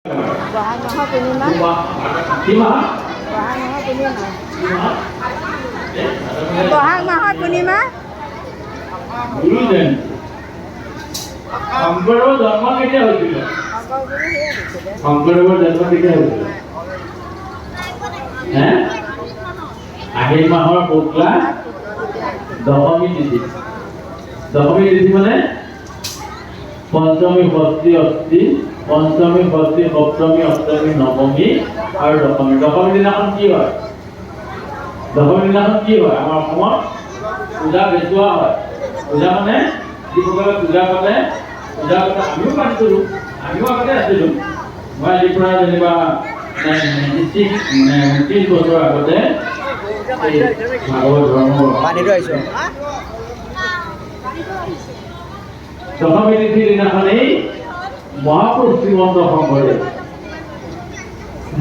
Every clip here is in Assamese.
বহাগ মাহৰ পূৰ্ণিমা বহাগ মাহৰ পূৰ্ণিমা শংকৰদেৱৰ জন্ম কেতিয়া হৈছিল? শংকৰদেৱৰ জন্ম কেতিয়া হৈছিল? আহিন মাহৰ শুক্লা দশমী তিথি। দশমী তিথি মানে পঞ্চমী ষষ্ঠী অষ্টি, পঞ্চমী ষষ্ঠী সপ্তমী অষ্টমী নৱমী আৰু দশমী। দশমী দিনাখন কি হয়? দশমী দিনাখন কি হয়? আমাৰ অসমত পূজা বেচোৱা হয়। পূজা মানে যিসকলে পূজা পাতে, পূজা পাতে আমিও পাতিছিলোঁ, আমিও আগতে আছিলোঁ। মই আজিৰ পৰা যেনিবা 29 বছৰ আগতে ভাগৱত ধৰ্ম দশমী তিথিৰ দিনাখনেই মহাপুৰুষ শ্ৰীমন্ত শংকৰদেৱ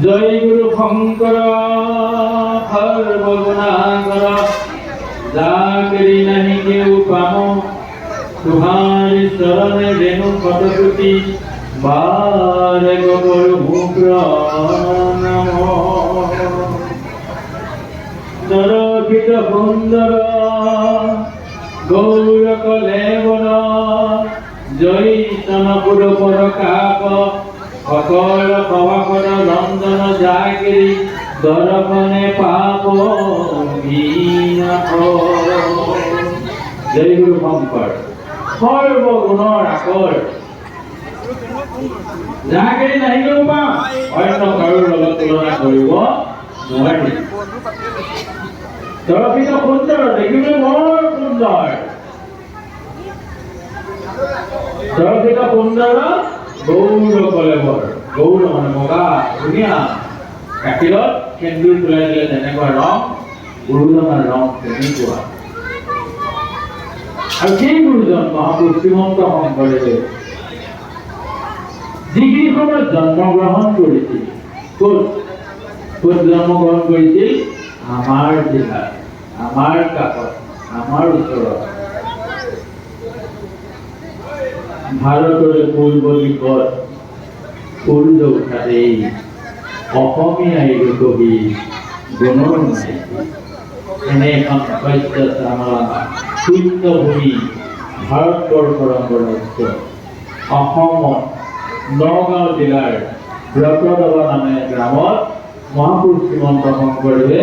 জয় গুৰু শংকৰ সৰ্বগুণাকৰ যাকেৰি নাহি কেউ পাম তুহাৰি চৰণে ৰেণু শতকোটি বাৰে গৰু মুখ নম দৰকিত সুন্দৰ গৌৰ কলেৱৰ জয় তনপুৰ পৰকাপ সকল সভাপদ ৰঞ্জন জাগিৰি দৰ্শনে পাপ জয় গুৰু শংকৰ সৰ্বগুণৰ আকৰ জাগিৰি নাহিলেও পাম, অন্য কাৰোৰ লগত তুলনা কৰিব নোৱাৰি। দৰকিত সুন্দৰ দেখিবলৈ বৰ সুন্দৰ, দৰকিত সুন্দৰ গৌৰ কলেৱৰ। গৌৰ মানে বগা ধুনীয়া, গাখীৰত সেন্দুৰ পেলাই দিলে যেনেকুৱা ৰং, গুৰুজনাৰ ৰং তেনেকুৱা। আৰু সেই গুৰুজন মহাপুৰুষ শ্ৰীমন্ত শংকৰদেৱে যিখিনি সময়ত জন্মগ্ৰহণ কৰিছিল, ক'ত জন্মগ্ৰহণ কৰিছিল? আমাৰ জিলাত, আমাৰ কাষত, আমাৰ ওচৰত। ভাৰতৰে পূৰ্ব দিশত সূৰ্য উঠাতেই অসমীয়াই কবি গুণৰ নাই। এনে এখন শস্য শ্যামলা শূন্য ভূমি ভাৰতবৰ্ষৰ অন্তৰ্ভুক্ত অসমত নগাঁও জিলাৰ ব্ৰতদবা নামে গ্ৰামত মহাপুৰুষ শ্ৰীমন্ত শংকৰদেৱে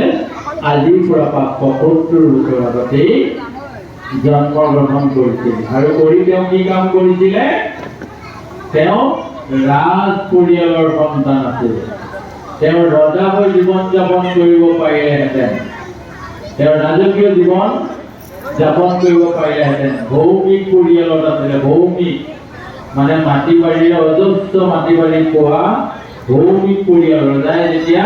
আজিৰ পৰা 570 বছৰ আগতেই জন্মগ্ৰহণ কৰিছিল। আৰু কৰি তেওঁ কি কাম কৰিছিলে? তেওঁ ৰাজ পৰিয়ালৰ সন্তান আছিল। তেওঁ ৰজাকৈ জীৱন যাপন কৰিব পাৰিলেহেঁতেন, তেওঁ ৰাজকীয় জীৱন যাপন কৰিব পাৰিলেহেঁতেন। ভৌমিক পৰিয়ালত আছিলে। ভৌমিক মানে মাটি বাৰীৰে অজস্ৰ মাটি বাৰী পোৱা ভৌমিক পৰিয়াল। ৰজাই যেতিয়া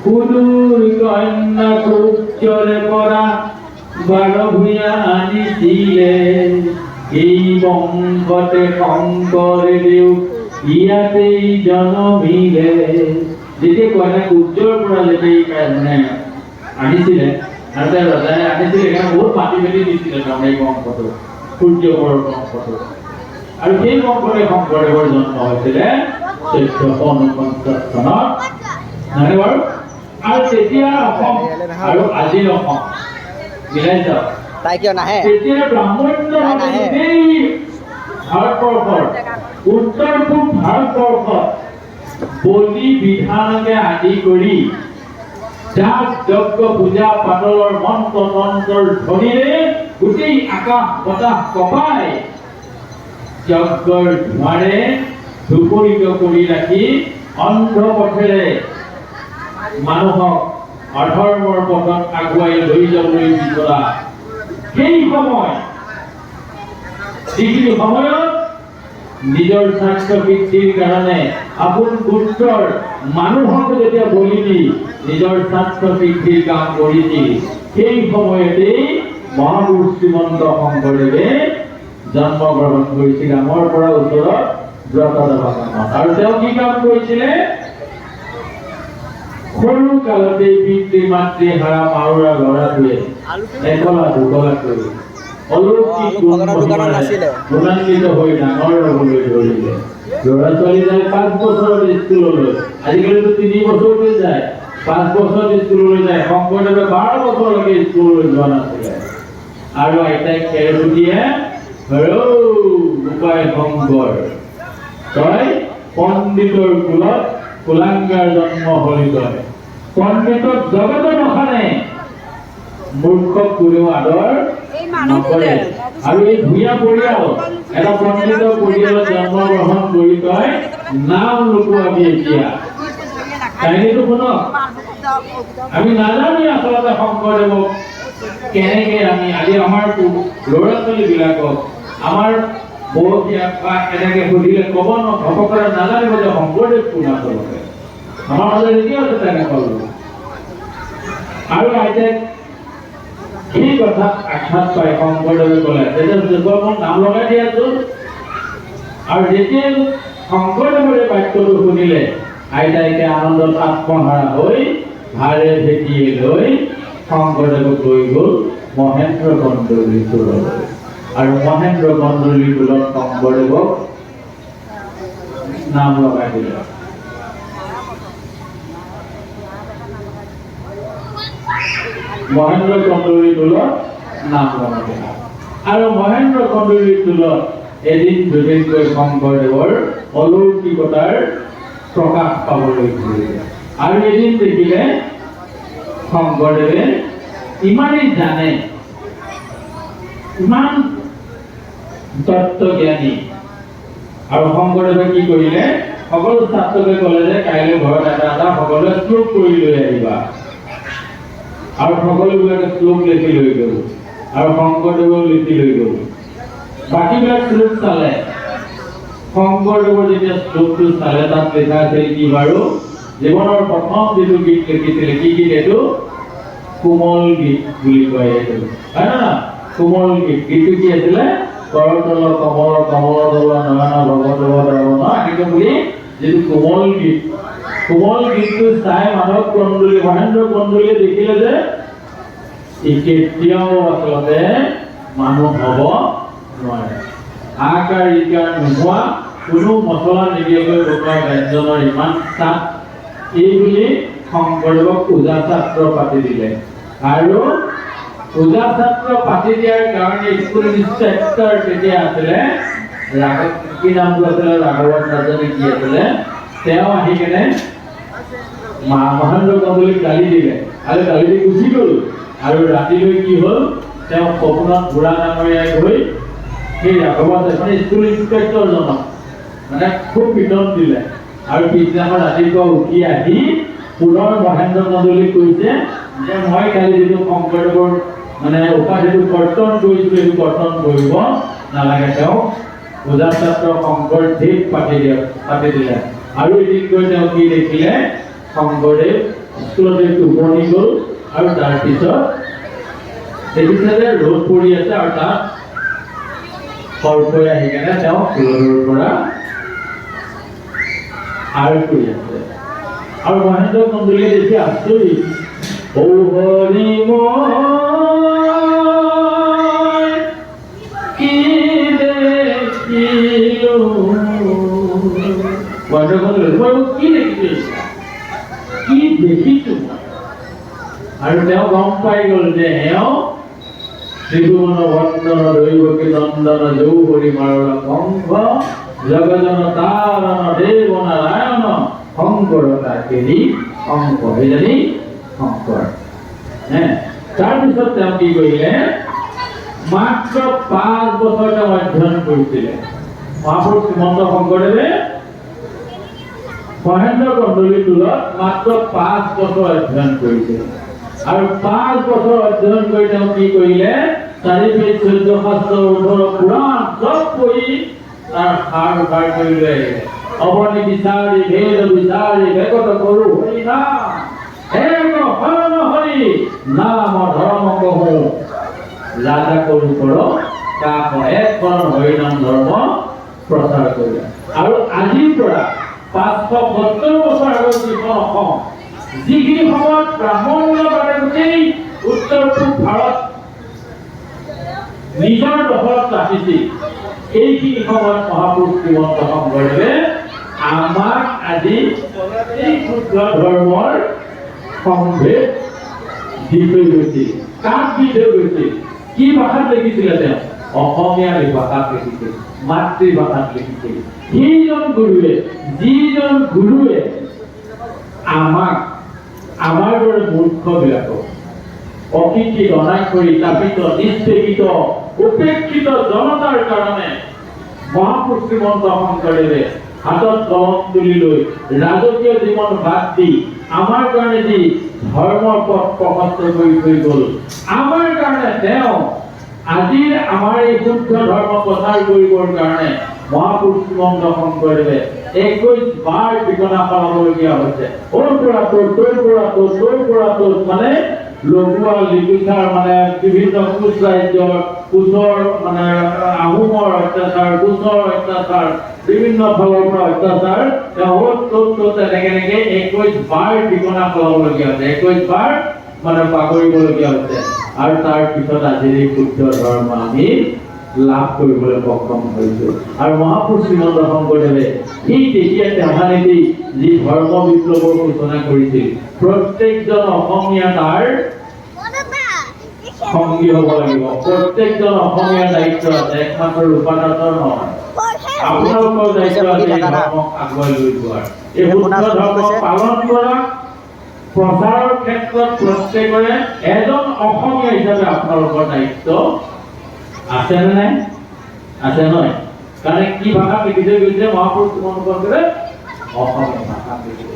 সুদূৰ কন্যা কুব্জৰে পৰা 12 ভূঞা আনিছিলে, এই বংশতে শংকৰদেৱ ইয়াতেই জন্মিলে। যেতিয়া কন্যা কুব্জৰ পৰা যেতিয়া মানে আনিছিলে, আৰু তেওঁ ৰজাই আনিছিলে, সেইকাৰণে বহুত মাটি মেলি দিছিলে তেওঁ এই বংশটো, সূৰ্যকৰ বংশটো। আৰু সেই বংশতে শংকৰদেৱৰ জন্ম হৈছিলে 1449 চনত, নহয় বাৰু? আৰু তেতিয়া অসম আৰু আজিৰ অসম মিলাই যাওক। তেতিয়া ব্ৰাহ্মণ্য ভাৰতবৰ্ষৰ উত্তৰ পূব ভাৰতবৰ্ষত বলি বিধানকে আদি কৰি যাগ যজ্ঞ পূজা পাতলৰ মন্ত্ৰ তন্ত্ৰৰ ধ্বনিৰে গোটেই আকাশ বতাহ কঁপাই যজ্ঞৰ ধোঁৱাৰে ধুপৰিত কৰি ৰাখি অন্ধ পথেৰে মানুহক অধৰ্মৰ পথত আগুৱাই লৈ যাবলৈ বিচৰা সেই সময়, যিখিনি সময়ত নিজৰ স্বাৰ্থ বৃদ্ধিৰ কাৰণে আপোন পুত্ৰৰ মানুহক যেতিয়া বলি দি নিজৰ স্বাৰ্থ বৃদ্ধিৰ কাম কৰিছিল, সেই সময়তেই মহাপুৰুষ শ্ৰীমন্ত শংকৰদেৱে জন্মগ্ৰহণ কৰিছিল আমাৰ পৰা ওচৰত ব্ৰতদবা গাঁৱত। আৰু তেওঁ কি কাম কৰিছিলে? সৰু কালতে পিতৃ মাতৃ হাৰা মাউৰা ল'ৰাটোৱে একলা দুকলা কৰি অলৌকিক গুণান্বিত হৈ ডাঙৰ হ'বলৈ ধৰিলে। ল'ৰা ছোৱালী যায় 5 বছৰত স্কুললৈ, আজিকালিতো 3 বছৰতে যায়, 5 বছৰত স্কুললৈ যায়। শংকৰদেৱে 12 বছৰলৈকে স্কুললৈ যোৱা নাছিলে। আৰু আইতাই কেৰকুটিয়ে উপায় শংকৰ, তই পণ্ডিতৰ কুলত কুলাংগাৰ জন্ম হলি তই। পণ্ডিতক জগত নখানে, মূৰ্খক কোনেও আদৰ নকৰে। আৰু এই ভূঞা পৰিয়াল, এটা পণ্ডিতৰ পৰিয়ালত জন্মগ্ৰহণ কৰি তই নাম লুকুৱাবি এতিয়া। কাহিনীটো শুনক। আমি নাজানো আচলতে শংকৰদেৱক কেনেকে আমি আজি আমাৰ ল'ৰা ছোৱালীবিলাকক আমাৰ বয়সীয়াক বা এনেকে সুধিলে ক'ব ঘপকৰে নাজানিব যে শংকৰদেৱ কোন আচলতে। আমাৰ মাজত এতিয়াও আছে তেনেকুৱা লোক। আৰু আইতাক সেই কথা আঘাত পাই শংকৰদেৱে ক'লে যেতিয়া মোৰ নাম লগাই দিয়াচোন। আৰু যেতিয়া শংকৰদেৱৰ এই বাক্যটো শুনিলে আইতাইকে আনন্দত আত্মহাৰা হৈ ভাৰে ভেটিয়ে লৈ শংকৰদেৱক লৈ গ'ল মহেন্দ্ৰ কন্দলী টোললৈ। আৰু মহেন্দ্ৰ কন্দলী টোলত শংকৰদেৱক নাম লগাই দিলে। মহেন্দ্ৰ কন্দলী টোলত নাম লগাই দিলে। আৰু মহেন্দ্ৰ কন্দলী টোলত এদিন দুদিনকৈ শংকৰদেৱৰ অলৌকিকতাৰ প্ৰকাশ পাবলৈ ধৰিলে। আৰু এদিন দেখিলে শংকৰদেৱে ইমানেই জানে, ইমান তত্ত্বজ্ঞানী। আৰু শংকৰদেৱে কি কৰিলে, সকলো ছাত্ৰকে ক'লে যে কাইলৈ ঘৰত এটা এটা সকলোৱে শ্লোক কৰি লৈ আহিবা। আৰু সকলোবিলাকে শ্লোক লিখি লৈ গ'ল। আৰু শংকৰদেৱেও লিখি লৈ গ'ল। বাকীবিলাক শ্লোক চালে। শংকৰদেৱৰ যেতিয়া শ্লোকটো চালে তাত লিখা আছিল কি বাৰু, জীৱনৰ প্ৰথম যিটো গীত লিখিছিলে, কি গীত এইটো? কোমল গীত বুলি কয় এইটো, হয় না? কোমল গীত। গীতটো কি আছিলে? কৰতল কমল কমল দল নয়ন ভগৱদেৱ দৰ্শন, এনেকে বুলি যিটো কোমল গীত। কোমল গীতটো চাই মাধৱ কন্দলী, মহেন্দ্ৰ কন্দলীয়ে দেখিলে যে কেতিয়াও আচলতে মানুহ হ'ব নোৱাৰে। আকাৰ ইকাৰ নোহোৱা, কোনো মছলা নিদিয়াকৈ বনোৱা ব্যঞ্জনৰ ইমান স্বাদ, এই বুলি শংকৰদেৱক পূজা ছাত্ৰ পাতি দিলে। আৰু পূজা ছাত্ৰ পাতি দিয়াৰ কাৰণে স্কুল ইনস্পেক্টৰ তেতিয়া আছিলে কি নামটো আছিলে, ৰাঘৱন নাজানে কি আছিলে, তেওঁ আহি কেনে মহেন্দ্ৰ কন্দলীক গালি দিলে। আৰু গালি দি গুচি গ'ল। আৰু ৰাতিলৈ কি হ'ল, তেওঁ সপোনত বুঢ়া ডাঙৰীয়াই গৈ সেই ৰাঘৱন স্কুল ইনস্পেক্টৰজনক মানে খুব পিটন দিলে। আৰু পিছদিনাখন ৰাতিপুৱা উঠি আহি পুনৰ মহেন্দ্ৰ কন্দলীক কৈছে যে মই কালি যিটো শংকৰদেৱৰ মানে উপাধিটো কৰ্তন কৰিছিলোঁ, সেইটো কৰ্তন কৰিব নালাগে। তেওঁ পূজা ছাত্ৰ শংকৰদেৱ পাতি দিলে। আৰু এদিন গৈ তেওঁ কি দেখিলে, শংকৰদেৱ স্কুলতে টোপনি গ'ল। আৰু তাৰপিছত দেখিছে যে ৰ'দ পৰি আছে আৰু তাত সৰকৈ আহি কেনে তেওঁ ফুলৰ পৰা আৰ কৰি আছে। আৰু মহেন্দ্ৰ কন্দলীয়ে দেখি আচৰিত, ঔ হৰি মই কি দেখিলো। মহেন্দ্ৰ কন্দলী মই কি দেখিছো, কি দেখিছো। আৰু তেওঁ গম পাই গ'ল যে এওঁ ত্ৰিভুৱন বন্দন দৈৱকী নন্দন যৌহৰি মাৰণ কংস জগজন তাৰণ দেৱ নাৰায়ণ শংকৰ তাকেৰি অংক। সেইজনী শংকৰ। তাৰপিছত তেওঁ কি কৰিলে, মাত্ৰ 5 বছৰ তেওঁ অধ্যয়ন কৰিছিলে। মহাপুৰুষ শ্ৰীমন্ত শংকৰদেৱে মহেন্দ্ৰ কন্দলী টোলত মাত্ৰ 5 বছৰ অধ্যয়ন কৰিছিল। আৰু 5 বছৰ অধ্যয়ন কৰি তেওঁ কি কৰিলে, 4 বেদ 14 শাস্ত্ৰ 18 পুৰাণ চব পঢ়ি তাৰ সাৰ উদ্ধাৰ কৰি লৈ আহিলে। অৱনি বিচাৰি ভেদ বিচাৰি ভেকত কৰো হৰি নাম, এক শৰণ হৰি নাম ধৰ্ম কহো ৰাজা কৰো কৰ কাক এক শৰণ হৰি নাম ধৰ্ম প্ৰচাৰ কৰিলে। আৰু আজিৰ পৰা 570 বছৰ আগত যিখন অসম, যিখিনি সময়ত ব্ৰাহ্মণৰ বাবে গোটেই উত্তৰ পূব ভাৰত নিজৰ দখলত ৰাখিছিল, এইখিনি সময়ত মহাপুৰুষ শ্ৰীমন্ত শংকৰদেৱে আমাক আজি এই শুদ্ধ ধৰ্মৰ সম্ভেদ দি থৈ গৈছিল। কাক দি থৈ গৈছিল? কি ভাষাত লিখিছিলে তেওঁ? অসমীয়া ভাষাত লিখিছিল, মাতৃভাষাত লিখিছিল। যিজন গুৰুৱে আমাক আমাৰ দৰে মূৰ্খবিলাকক অশিক্ষিত, অনাক্ষৰিত, তাপিত, নিষ্পেষিত, উপেক্ষিত জনতাৰ কাৰণে মহাপুৰুষ শ্ৰীমন্ত শংকৰদেৱে হাতত কলম তুলি লৈ ৰাজকীয় জীৱন বাদ দি আমাৰ কাৰণে যি ধৰ্মৰ পথ প্ৰশস্ত কৰি থৈ গ'ল, আমাৰ কাৰণে তেওঁ আজিৰ আমাৰ এই শুদ্ধ ধৰ্ম প্ৰচাৰ কৰিবৰ কাৰণে মহাপুৰুষ শ্ৰীমন্ত শংকৰদেৱে 21 বাৰ ঠিকনা সলাবলগীয়া হৈছে। ওৰ পৰা তোৰ মানে লগুৱা লিপিকাৰ মানে বিভিন্ন কোচ ৰাজ্যৰ কোচৰ মানে আহোমৰ অত্যাচাৰ, কোচৰ অত্যাচাৰ, বিভিন্ন ফালৰ পৰা অত্যাচাৰ তেনেকে 21 বাৰ ঠিকনা সলাবলগীয়া হৈছে, 21 বাৰ মানে পাহৰিবলগীয়া হৈছে। আৰু তাৰ পিছত আজিৰ এই শুদ্ধ ধৰ্ম আমি লাভ কৰিবলৈ সক্ষম হৈছো। আৰু মহাপুৰুষ শ্ৰীমন্ত শংকৰদেৱে ঠিক তেতিয়া তেহানিতে যি ধৰ্ম বিপ্লৱৰ সূচনা কৰিছিল, প্ৰত্যেকজন অসমীয়া তাৰ সংগী হ'ব লাগিব। প্ৰত্যেকজন অসমীয়াৰ দায়িত্ব আছে, একমাত্ৰ ৰূপাদাসৰ নহয়। আপোনালোকৰ দায়িত্ব আছে এই ধৰ্মক আগুৱাই লৈ যোৱাৰ, এই শুদ্ধ ধৰ্ম পালন কৰা, প্ৰচাৰৰ ক্ষেত্ৰত প্ৰত্যেকৰে এজন অসমীয়া হিচাপে আপোনালোকৰ দায়িত্ব আছে নে নাই? আছে নহয়? কাৰণ কি ভাষাত লিখি থৈ গৈছে মহাপুৰুষ শ্ৰীমন্ত শংকৰদেৱে? অসমীয়া ভাষাত লিখিছে।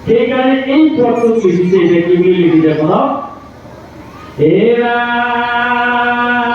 সেইকাৰণে এই পদটোত লিখিছে, এতিয়া কি বুলি লিখিছে শুনক। হে ৰাম